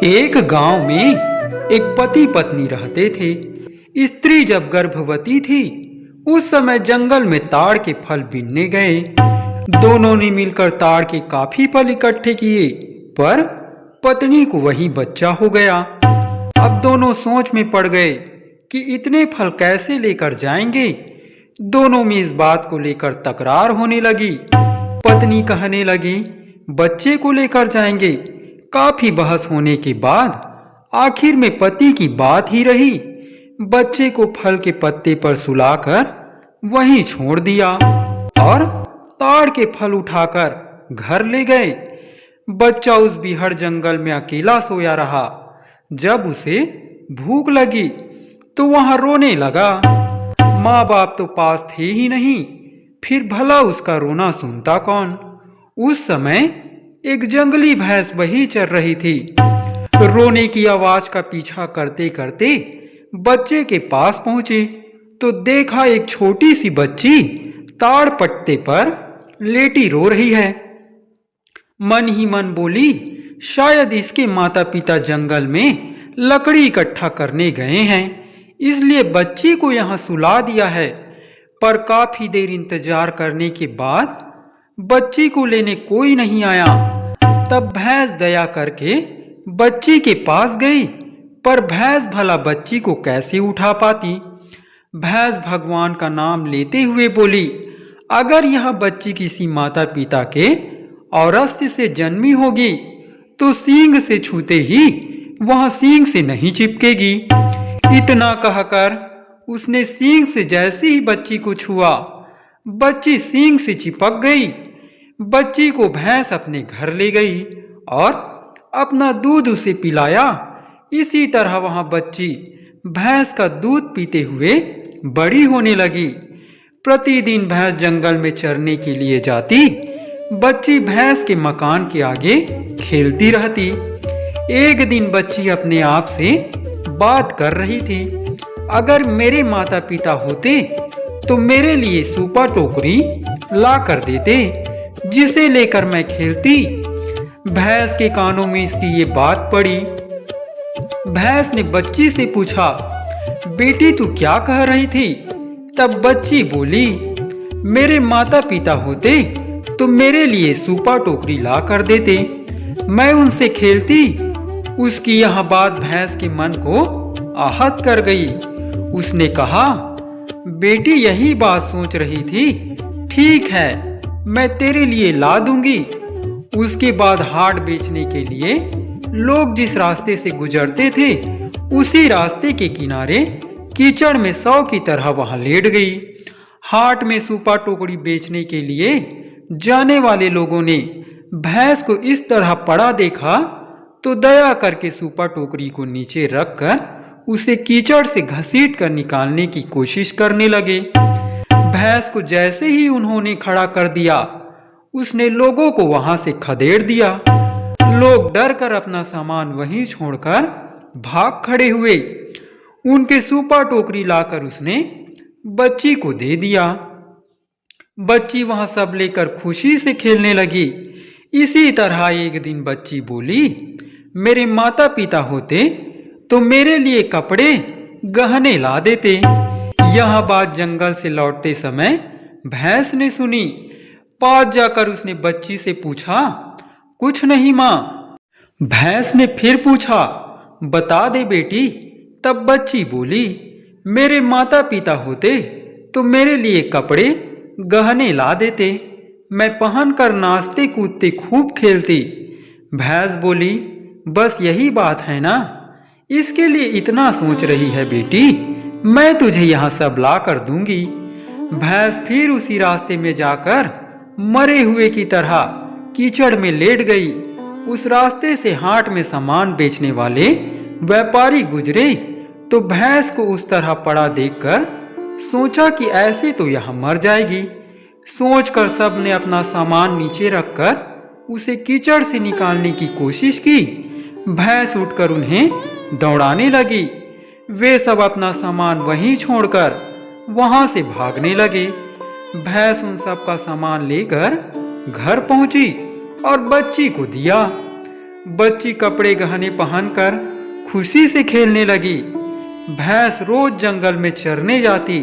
एक गांव में एक पति पत्नी रहते थे। स्त्री जब गर्भवती थी उस समय जंगल में ताड़ के फल बीनने गए। दोनों ने मिलकर ताड़ के काफी फल इकट्ठे किए, पर पत्नी को वही बच्चा हो गया। अब दोनों सोच में पड़ गए कि इतने फल कैसे लेकर जाएंगे। दोनों में इस बात को लेकर तकरार होने लगी। पत्नी कहने लगी, बच्चे को लेकर जाएंगे। काफी बहस होने के बाद आखिर में पति की बात ही रही। बच्चे को फल के पत्ते पर सुलाकर वहीं छोड़ दिया और ताड़ के फल उठाकर घर ले गए। बच्चा उस बीहड़ जंगल में अकेला सोया रहा। जब उसे भूख लगी तो वहां रोने लगा। माँ बाप तो पास थे ही नहीं, फिर भला उसका रोना सुनता कौन। उस समय एक जंगली भैंस वही चर रही थी। रोने की आवाज का पीछा करते करते बच्चे के पास पहुंचे तो देखा एक छोटी सी बच्ची ताड़ पट्टे पर लेटी रो रही है। मन ही मन बोली, शायद इसके माता पिता जंगल में लकड़ी इकट्ठा करने गए हैं, इसलिए बच्ची को यहाँ सुला दिया है। पर काफी देर इंतजार करने के बाद बच्ची को लेने कोई नहीं आया। तब भैंस दया करके बच्ची के पास गई, पर भैंस भला बच्ची को कैसे उठा पाती। भैंस भगवान का नाम लेते हुए बोली, अगर यह बच्ची किसी माता पिता के औरस्य से जन्मी होगी तो सींग से छूते ही वह सींग से नहीं चिपकेगी। इतना कहकर उसने सींग से जैसे ही बच्ची को छुआ, बच्ची सींग से चिपक गई। बच्ची को भैंस अपने घर ले गई और अपना दूध उसे पिलाया। इसी तरह वहां बच्ची भैंस का दूध पीते हुए बड़ी होने लगी। प्रतिदिन भैंस जंगल में चरने के लिए जाती। बच्ची भैंस के मकान के आगे खेलती रहती। एक दिन बच्ची अपने आप से बात कर रही थी, अगर मेरे माता पिता होते तो मेरे लिए सूपा टोकरी ला कर देते, जिसे लेकर मैं खेलती। भैंस के कानों में इसकी ये बात पड़ी। भैंस ने बच्ची से पूछा, बेटी तू क्या कह रही थी। तब बच्ची बोली, मेरे माता पिता होते तो मेरे लिए सूपा टोकरी ला कर देते, मैं उनसे खेलती। उसकी यह बात भैंस के मन को आहत कर गई। उसने कहा, बेटी यही बात सोच रही थी, ठीक है मैं तेरे लिए ला दूंगी। उसके बाद हाट बेचने के लिए लोग जिस रास्ते से गुजरते थे उसी रास्ते के किनारे कीचड़ में सौ की तरह वहां लेट गई। हाट में सूपा टोकरी बेचने के लिए जाने वाले लोगों ने भैंस को इस तरह पड़ा देखा तो दया करके सूपा टोकरी को नीचे रखकर उसे कीचड़ से घसीट कर निकालने की कोशिश करने लगे। भैंस को जैसे ही उन्होंने खड़ा कर दिया, उसने लोगों को वहां से खदेड़ दिया। लोग डर कर अपना सामान वहीं छोड़कर भाग खड़े हुए। उनके सूपा टोकरी लाकर उसने बच्ची को दे दिया। बच्ची वहां सब लेकर खुशी से खेलने लगी। इसी तरह एक दिन बच्ची बोली, मेरे माता पिता होते तो मेरे लिए कपड़े गहने ला देते। यह बात जंगल से लौटते समय भैंस ने सुनी। पास जाकर उसने बच्ची से पूछा, कुछ नहीं माँ। भैंस ने फिर पूछा, बता दे बेटी। तब बच्ची बोली, मेरे माता पिता होते तो मेरे लिए कपड़े गहने ला देते, मैं पहनकर नाचते कूदते खूब खेलती। भैंस बोली, बस यही बात है ना, इसके लिए इतना सोच रही है बेटी, मैं तुझे यहाँ सब ला कर दूंगी। भैंस फिर उसी रास्ते में जाकर मरे हुए की तरह कीचड़ में लेट गई। उस रास्ते से हाट में सामान बेचने वाले व्यापारी गुजरे तो भैंस को उस तरह पड़ा देखकर सोचा कि ऐसे तो यह मर जाएगी। सोचकर सब ने अपना सामान नीचे रखकर उसे कीचड़ से निकालने की कोशिश की। भैंस उठकर उन्हें दौड़ाने लगी। वे सब अपना सामान वहीं छोड़कर वहां से भागने लगे। भैंस उन सब का सामान लेकर घर पहुंची और बच्ची को दिया। बच्ची कपड़े गहने पहनकर खुशी से खेलने लगी। भैंस रोज जंगल में चरने जाती।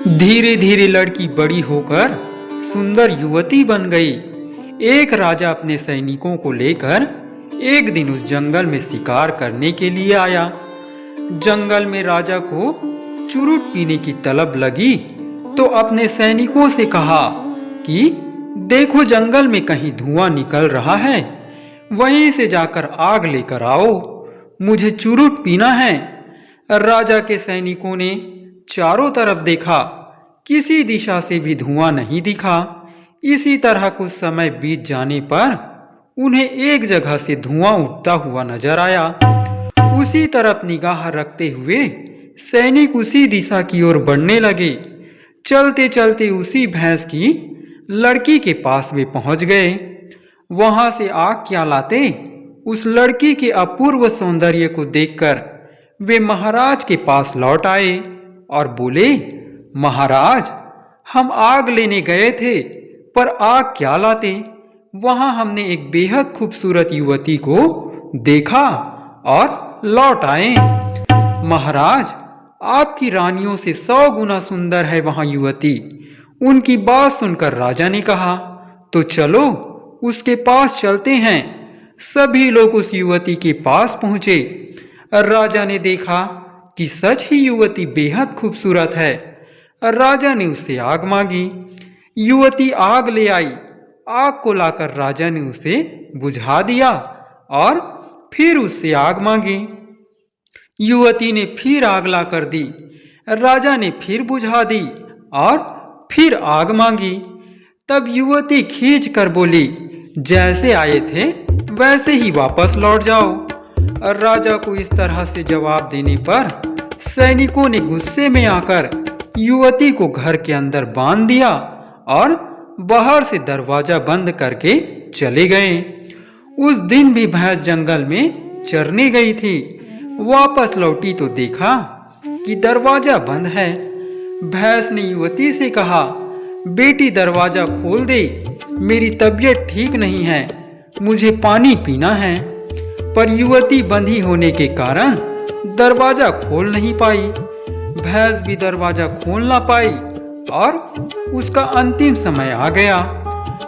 धीरे धीरे लड़की बड़ी होकर सुंदर युवती बन गई। एक राजा अपने सैनिकों को लेकर एक दिन उस जंगल में शिकार करने के लिए आया। जंगल में राजा को चुरुट पीने की तलब लगी तो अपने सैनिकों से कहा कि देखो, जंगल में कहीं धुआं निकल रहा है, वहीं से जाकर आग लेकर आओ, मुझे चुरुट पीना है। राजा के सैनिकों ने चारों तरफ देखा, किसी दिशा से भी धुआं नहीं दिखा। इसी तरह कुछ समय बीत जाने पर उन्हें एक जगह से धुआं उठता हुआ नजर आया। उसी तरफ निगाह रखते हुए सैनिक उसी दिशा की ओर बढ़ने लगे। चलते चलते उसी भैंस की लड़की के पास वे पहुंच गए। वहां से आग क्या लाते, उस लड़की के अपूर्व सौंदर्य को देखकर वे महाराज के पास लौट आए और बोले, महाराज, हम आग लेने गए थे, पर आग क्या लाते वहां हमने एक बेहद खूबसूरत युवती को देखा और लौट आए। महाराज, आपकी रानियों से 100 गुना सुंदर है वहां युवती। उनकी बात सुनकर राजा ने कहा, तो चलो उसके पास चलते हैं। सभी लोग उस युवती के पास पहुंचे। राजा ने देखा कि सच ही युवती बेहद खूबसूरत है। राजा ने उससे आग मांगी। युवती आग ले आई। आग को लाकर राजा ने उसे बुझा दिया और फिर उससे आग मांगी। युवती ने फिर आग लाकर दी। राजा ने फिर बुझा दी और फिर आग मांगी। तब युवती खींच कर बोली, जैसे आए थे वैसे ही वापस लौट जाओ। राजा को इस तरह से जवाब देने पर सैनिकों ने गुस्से में आकर युवती को घर के अंदर बांध दिया और बाहर से दरवाजा बंद करके चले गए। उस दिन भी भैंस जंगल में चरने गई थी। वापस लौटी तो देखा कि दरवाजा बंद है। भैंस ने युवती से कहा, बेटी, दरवाजा खोल दे, मेरी तबीयत ठीक नहीं है, मुझे पानी पीना है। पर युवती बंधी होने के कारण दरवाजा खोल नहीं पाई। भैंस भी दरवाजा खोल ना पाई और उसका अंतिम समय आ गया।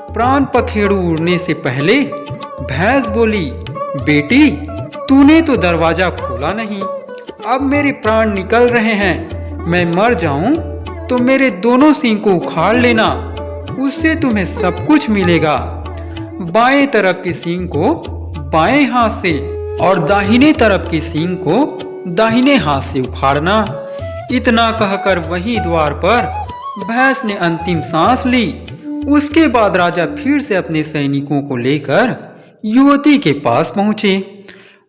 प्राण पखेरु उड़ने से पहले भैंस बोली, बेटी, तूने तो दरवाजा खोला नहीं, अब मेरे प्राण निकल रहे हैं। मैं मर जाऊं तो मेरे दोनों सींग को उखाड़ लेना, उससे तुम्हें सब कुछ मिलेगा। बाएं तरफ के सींग को बाएं हाथ से और दाहिने तरफ के सींग को दाहिने हाथ से उखाड़ना। इतना कहकर वहीं द्वार पर भैंस ने अंतिम सांस ली। उसके बाद राजा फिर से अपने सैनिकों को लेकर युवती के पास पहुंचे।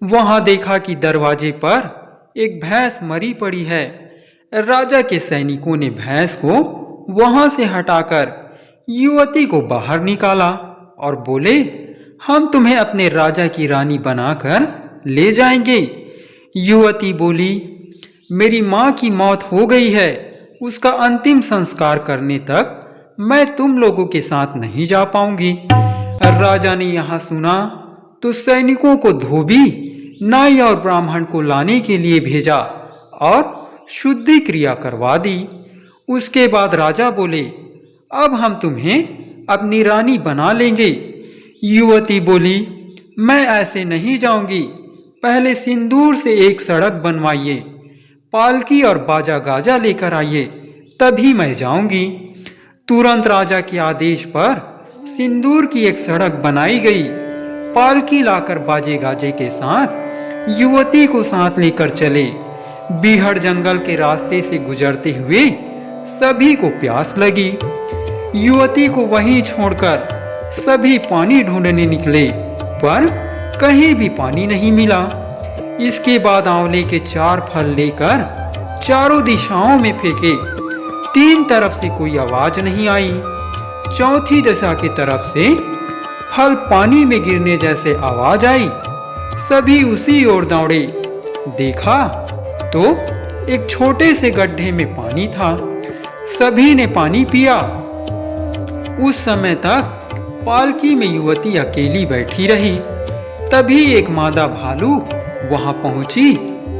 वहां देखा कि दरवाजे पर एक भैंस मरी पड़ी है। राजा के सैनिकों ने भैंस को वहां से हटाकर युवती को बाहर निकाला और बोले, हम तुम्हें अपने राजा की रानी बनाकर ले जाएंगे। युवती बोली, मेरी माँ की मौत हो गई है, उसका अंतिम संस्कार करने तक मैं तुम लोगों के साथ नहीं जा पाऊंगी। राजा ने यहाँ सुना तो सैनिकों को धोबी, नाई और ब्राह्मण को लाने के लिए भेजा और शुद्धि क्रिया करवा दी। उसके बाद राजा बोले, अब हम तुम्हें अपनी रानी बना लेंगे। युवती बोली, मैं ऐसे नहीं जाऊंगी, पहले सिंदूर से एक सड़क बनवाइए, पालकी और बाजा गाजा लेकर आइए, तभी मैं जाऊंगी। तुरंत राजा के आदेश पर सिंदूर की एक सड़क बनाई गई। पालकी लाकर बाजे गाजे के साथ युवती को साथ लेकर चले। बीहड़ जंगल के रास्ते से गुजरते हुए सभी को प्यास लगी। युवती को वहीं छोड़कर सभी पानी ढूंढने निकले, पर कहीं भी पानी नहीं मिला। इसके बाद आंवले के 4 फल लेकर चारों दिशाओं में फेंके, 3 तरफ से कोई आवाज नहीं आई। चौथी दिशा की तरफ से फल पानी में गिरने जैसे आवाज आई। सभी उसी ओर दौड़े। देखा तो एक छोटे से गड्ढे में पानी था। सभी ने पानी पिया। उस समय तक पालकी में युवती अकेली बैठी रही। तभी एक मादा भालू वहां पहुंची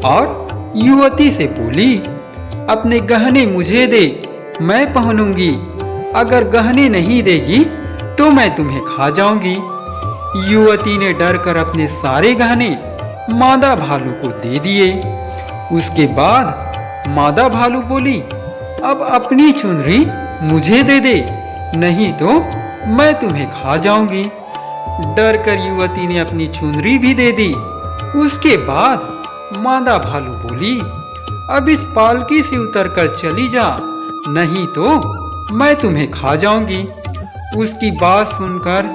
और युवती से बोली, अपने गहने मुझे दे, मैं पहनूंगी। अगर गहने नहीं देगी तो मैं तुम्हें खा जाऊंगी। युवती ने डर कर अपने सारे गहने मादा भालू को दे दिए। उसके बाद मादा भालू बोली, अब अपनी चुनरी मुझे दे दे, नहीं तो मैं तुम्हें खा जाऊंगी। डर कर युवती ने अपनी चुनरी भी दे दी। उसके बाद मादा भालू बोली, अब इस पालकी से उतरकर चली जा, नहीं तो मैं तुम्हें खा जाऊंगी। उसकी बात सुनकर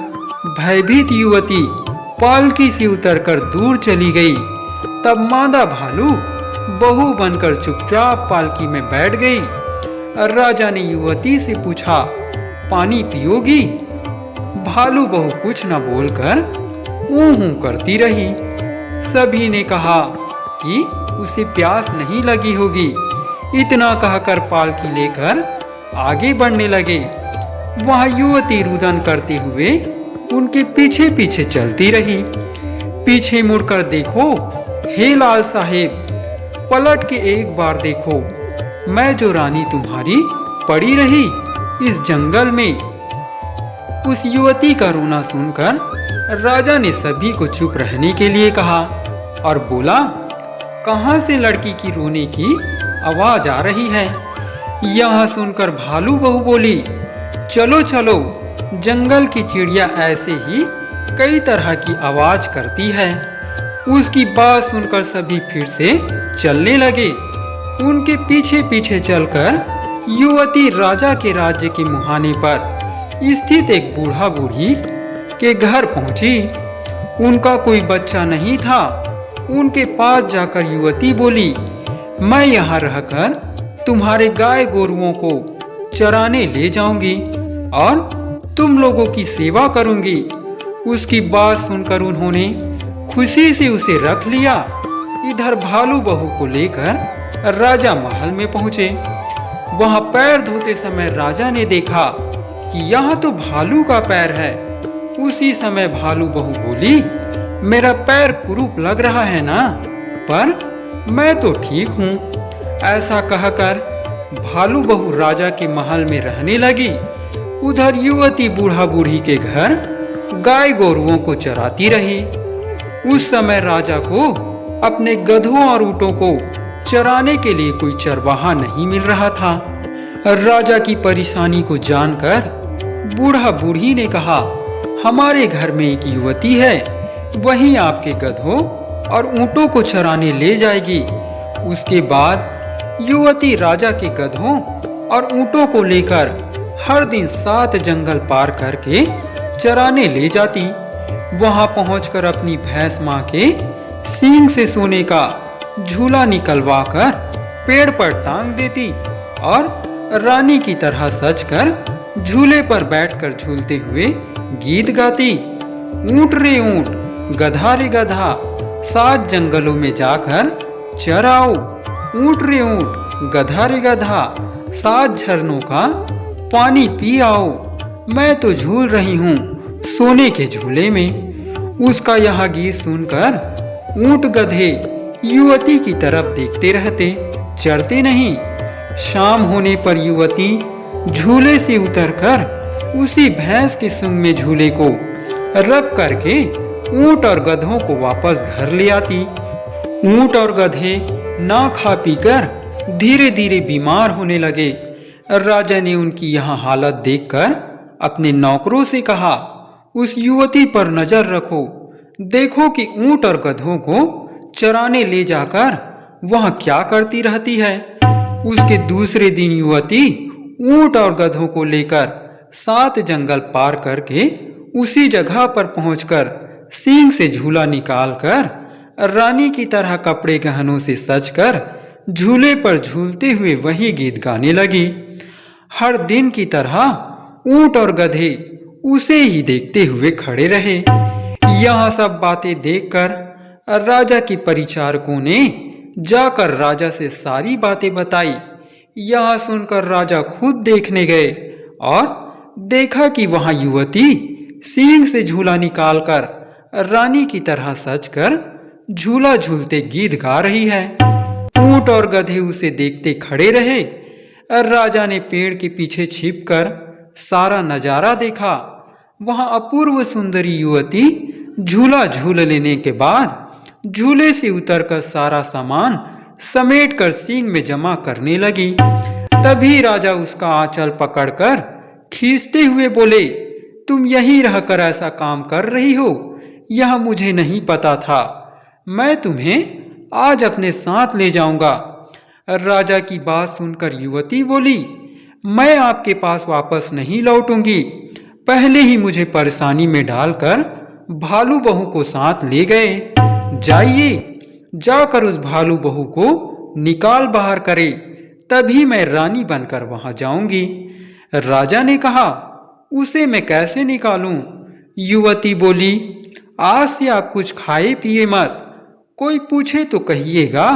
भयभीत युवती पालकी से उतरकर दूर चली गई। तब मादा भालू बहू बनकर चुपचाप पालकी में बैठ गई। राजा ने युवती से पूछा, पानी पियोगी? भालू बहू कुछ न बोलकर ऊं करती रही। सभी ने कहा कि उसे प्यास नहीं लगी होगी। इतना कहकर पालकी लेकर आगे बढ़ने लगे। वहां युवती रुदन करते हुए उनके पीछे पीछे चलती रही। पीछे मुड़कर देखो, हे लाल साहेब, पलट के एक बार देखो, मैं जो रानी तुम्हारी पड़ी रही इस जंगल में। उस युवती का रोना सुनकर राजा ने सभी को चुप रहने के लिए कहा और बोला, कहां से लड़की की रोने की आवाज आ रही है? यह सुनकर भालू बहू बोली, चलो चलो, जंगल की चिड़िया ऐसे ही कई तरह की आवाज करती है। उसकी बात सुनकर सभी फिर से चलने लगे। उनके पीछे पीछे चलकर युवती राजा के राज्य के मुहाने पर स्थित एक बूढ़ा बूढ़ी के घर पहुंची। उनका कोई बच्चा नहीं था। उनके पास जाकर युवती बोली, मैं यहाँ रहकर तुम्हारे गाय गोरुओं को चराने ले जाऊंगी और तुम लोगों की सेवा करूंगी। उसकी बात सुनकर उन्होंने खुशी से उसे रख लिया। इधर भालू बहू को लेकर राजा महल में पहुंचे। वहां पैर धोते समय राजा ने देखा कि यह तो भालू का पैर है। उसी समय भालू बहू बोली, मेरा पैर कुरूप लग रहा है ना, पर मैं तो ठीक हूँ। ऐसा कहकर भालू बहू राजा के महल में रहने लगी। उधर युवती बूढ़ा बूढ़ी के घर गाय गोरुओं को चराती रही। उस समय राजा को अपने गधों और ऊँटों को चराने के लिए कोई चरवाहा नहीं मिल रहा था। राजा की परेशानी को जानकर बूढ़ा बूढ़ी ने कहा, हमारे घर में एक युवती है, वही आपके गधों और ऊँटों को चराने ले जाएगी। उसके बाद युवती राजा के गधों और ऊँटों को लेकर हर दिन 7 जंगल पार करके चराने ले जाती। वहां पहुंचकर अपनी भैंस मां के सींग से सोने का झूला निकलवा कर पेड़ पर टांग देती और रानी की तरह सजकर झूले पर बैठकर झूलते हुए गीत गाती। ऊंट रे ऊंट, गधा रे गधा, 7 जंगलों में जाकर चराओ। ऊंट रे ऊंट, गधा रे गधा, 7 झरनों का पानी पी आओ। मैं तो झूल रही हूँ सोने के झूले में। उसका यह गीत सुनकर ऊंट गधे युवती की तरफ देखते रहते, चढ़ते नहीं। शाम होने पर युवती झूले से उतरकर उसी भैंस के सुंग में झूले को रख करके ऊंट और गधों को वापस घर ले आती। ऊंट और गधे ना खा पीकर धीरे धीरे बीमार होने लगे। राजा ने उनकी यह हालत देखकर अपने नौकरों से कहा, उस युवती पर नजर रखो, देखो कि ऊंट और गधों को चराने ले जाकर वह क्या करती रहती है। उसके दूसरे दिन युवती ऊंट और गधों को लेकर 7 जंगल पार करके उसी जगह पर पहुंचकर सींग से झूला निकालकर रानी की तरह कपड़े गहनों से सजकर झूले पर झूलते हुए वही गीत गाने लगी। हर दिन की तरह ऊंट और गधे उसे ही देखते हुए खड़े रहे। यह सब बातें देखकर राजा के परिचारकों ने जाकर राजा से सारी बातें बताई। यह सुनकर राजा खुद देखने गए और देखा कि वहां युवती सींग से झूला निकालकर रानी की तरह सजकर झूला झूलते गीत गा रही है। ऊंट और गधे उसे देखते खड़े रहे। राजा ने पेड़ के पीछे छिपकर सारा नजारा देखा। वहां अपूर्व सुंदरी युवती झूला झूल लेने के बाद झूले से उतरकर सारा सामान समेटकर सींग में जमा करने लगी। तभी राजा उसका आंचल पकड़कर खींचते हुए बोले, तुम यहीं रहकर ऐसा काम कर रही हो, यह मुझे नहीं पता था। मैं तुम्हें आज अपने साथ ले जाऊंगा। राजा की बात सुनकर युवती बोली, मैं आपके पास वापस नहीं लौटूंगी। पहले ही मुझे परेशानी में डालकर भालू बहू को साथ ले गए। जाइए, जाकर उस भालू बहू को निकाल बाहर करे, तभी मैं रानी बनकर वहां जाऊंगी। राजा ने कहा, उसे मैं कैसे निकालूं? युवती बोली, आज से आप कुछ खाए पिए मत, कोई पूछे तो कहिएगा।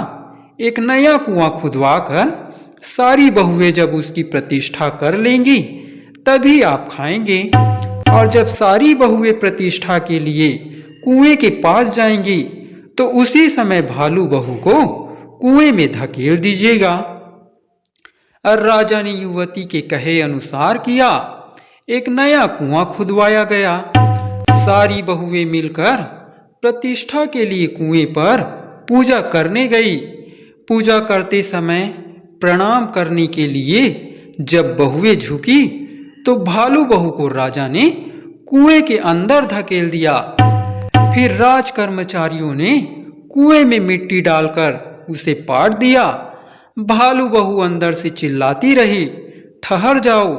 एक नया कुआं खुदवाकर सारी बहुएं जब उसकी प्रतिष्ठा कर लेंगी तभी आप खाएंगे। और जब सारी बहुएं प्रतिष्ठा के लिए कुएं के पास जाएंगी तो उसी समय भालू बहू को कुएं में धकेल दीजिएगा। राजा ने युवती के कहे अनुसार किया। एक नया कुआं खुदवाया गया। सारी बहुएं मिलकर प्रतिष्ठा के लिए कुएं पर पूजा करने गई। पूजा करते समय प्रणाम करने के लिए जब बहुएं झुकी तो भालू बहू को राजा ने कुएं के अंदर धकेल दिया। फिर राज कर्मचारियों ने कुएं में मिट्टी डालकर उसे पाट दिया। भालू बहू अंदर से चिल्लाती रही, ठहर जाओ,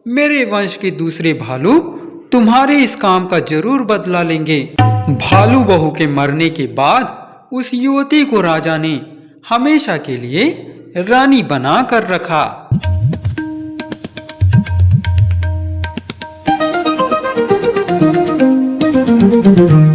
मेरे वंश के दूसरे भालू तुम्हारे इस काम का जरूर बदला लेंगे। भालू बहू के मरने के बाद उस युवती को राजा ने हमेशा के लिए रानी बना कर रखा। Thank you.